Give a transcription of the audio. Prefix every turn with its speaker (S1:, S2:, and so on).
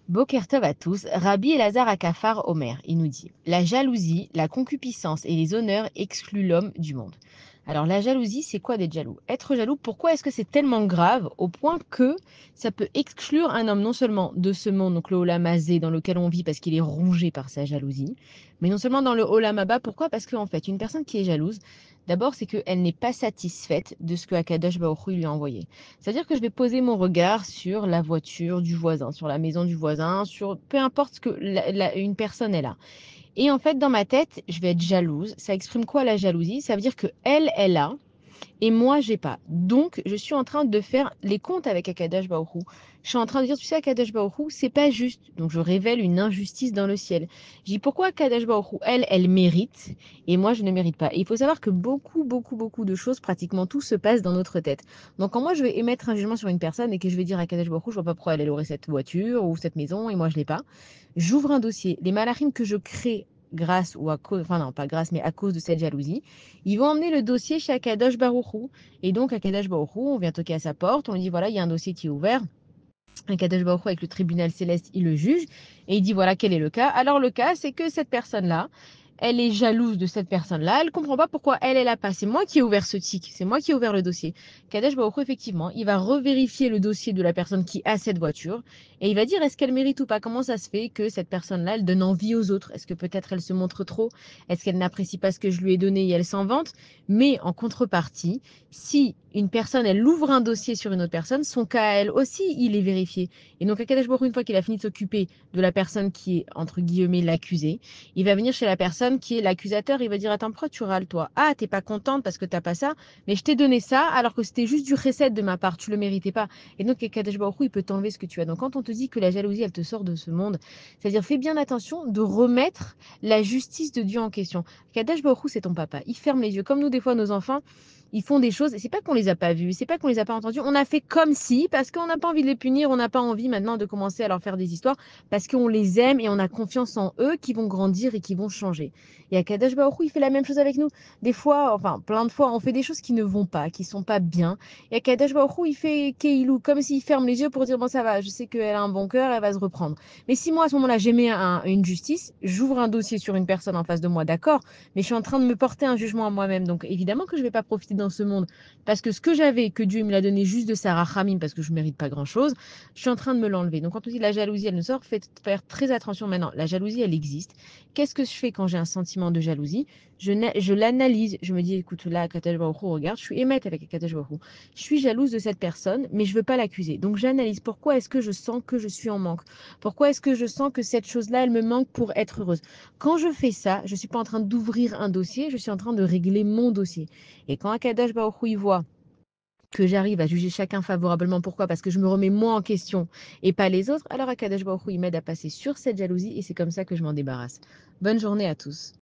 S1: Boker Tov à tous, Rabbi Elazar Akafar Omer, il nous dit: La jalousie, la concupiscence et les honneurs excluent l'homme du monde. Alors la jalousie, c'est quoi d'être jaloux? Être jaloux, pourquoi est-ce que c'est tellement grave au point que ça peut exclure un homme non seulement de ce monde, donc le Olam Hazé dans lequel on vit parce qu'il est rongé par sa jalousie, mais non seulement dans le Olam Haba, pourquoi? Parce qu'en fait, une personne qui est jalouse, d'abord c'est qu'elle n'est pas satisfaite de ce que Akadosh Baruch Hu lui a envoyé. C'est-à-dire que je vais poser mon regard sur la voiture du voisin, sur la maison du voisin, sur peu importe ce que une personne est là. Et en fait, dans ma tête, je vais être jalouse. Ça exprime quoi la jalousie? Ça veut dire que elle a et moi, j'ai pas. Donc, je suis en train de faire les comptes avec Akadash Baoru. Je suis en train de dire, tu sais, Akadash Baoru, c'est pas juste. Donc, je révèle une injustice dans le ciel. Je dis, pourquoi Akadash Baoru, elle mérite et moi, je ne mérite pas. Et il faut savoir que beaucoup de choses, pratiquement tout, se passe dans notre tête. Donc, quand moi, je vais émettre un jugement sur une personne et que je vais dire à Akadash Baoru, je vois pas pourquoi elle aurait cette voiture ou cette maison et moi, je l'ai pas, j'ouvre un dossier. Les malachim que je crée grâce ou à cause, enfin non, pas grâce, mais à cause de cette jalousie, ils vont emmener le dossier chez Akadosh Baruchou. Et donc, Akadosh Baruchou, on vient toquer à sa porte, on lui dit voilà, il y a un dossier qui est ouvert. Akadosh Baruchou, avec le tribunal céleste, il le juge et il dit voilà, quel est le cas. Alors, le cas, c'est que cette personne-là, elle est jalouse de cette personne-là. Elle ne comprend pas pourquoi elle a pas. C'est moi qui ai ouvert ce tic. C'est moi qui ai ouvert le dossier. Kadesh Baruch Hu, effectivement, il va revérifier le dossier de la personne qui a cette voiture et il va dire est-ce qu'elle mérite ou pas. Comment ça se fait que cette personne-là, elle donne envie aux autres? Est-ce que peut-être elle se montre trop? Est-ce qu'elle n'apprécie pas ce que je lui ai donné et elle s'en vante? Mais en contrepartie, si une personne, elle ouvre un dossier sur une autre personne, son cas à elle aussi, il est vérifié. Et donc, Kadesh Baruch Hu, une fois qu'il a fini de s'occuper de la personne qui est, entre guillemets, l'accusée, il va venir chez la personne qui est l'accusateur, il va dire attends, pourquoi tu râles toi? Ah, t'es pas contente parce que t'as pas ça, mais je t'ai donné ça alors que c'était juste du recette de ma part, tu le méritais pas. Et donc, Kadesh Baruch Hu, il peut t'enlever ce que tu as. Donc, quand on te dit que la jalousie, elle te sort de ce monde, c'est-à-dire fais bien attention de remettre la justice de Dieu en question. Kadesh Baruch Hu, c'est ton papa. Il ferme les yeux. Comme nous, des fois, nos enfants, ils font des choses, et c'est pas qu'on les a pas vus, c'est pas qu'on les a pas entendus, on a fait comme si, parce qu'on n'a pas envie de les punir, on n'a pas envie maintenant de commencer à leur faire des histoires, parce qu'on les aime et on a confiance en eux qui vont grandir et qui vont changer. Et Akadosh Baruch Hu, il fait la même chose avec nous. Des fois, enfin plein de fois, on fait des choses qui ne vont pas, qui sont pas bien. Et Akadosh Baruch Hu, il fait Keilou, comme s'il ferme les yeux pour dire bon ça va, je sais qu'elle a un bon cœur, elle va se reprendre. Mais si moi à ce moment-là j'émets une justice, j'ouvre un dossier sur une personne en face de moi, d'accord, mais je suis en train de me porter un jugement à moi-même. Donc évidemment que je ne vais pas profiter dans ce monde parce que ce que j'avais, que Dieu me l'a donné juste de sa rachamim parce que je ne mérite pas grand-chose, je suis en train de me l'enlever. Donc quand on dit la jalousie, elle nous sort, faites faire très attention maintenant. La jalousie, elle existe. Qu'est-ce que je fais quand j'ai un sentiment de jalousie? Je l'analyse. Je me dis, écoute, là, Akadosh Baruch Hu, regarde, je suis émette avec Akadosh Baruch Hu. Je suis jalouse de cette personne, mais je ne veux pas l'accuser. Donc j'analyse pourquoi est-ce que je sens que je suis en manque. Pourquoi est-ce que je sens que cette chose-là, elle me manque pour être heureuse. Quand je fais ça, je ne suis pas en train d'ouvrir un dossier, je suis en train de régler mon dossier. Et quand Akadosh Baruch Hu, il voit que j'arrive à juger chacun favorablement. Pourquoi? Parce que je me remets moi en question et pas les autres. Alors Akadosh Baruch Hu, il m'aide à passer sur cette jalousie et c'est comme ça que je m'en débarrasse. Bonne journée à tous.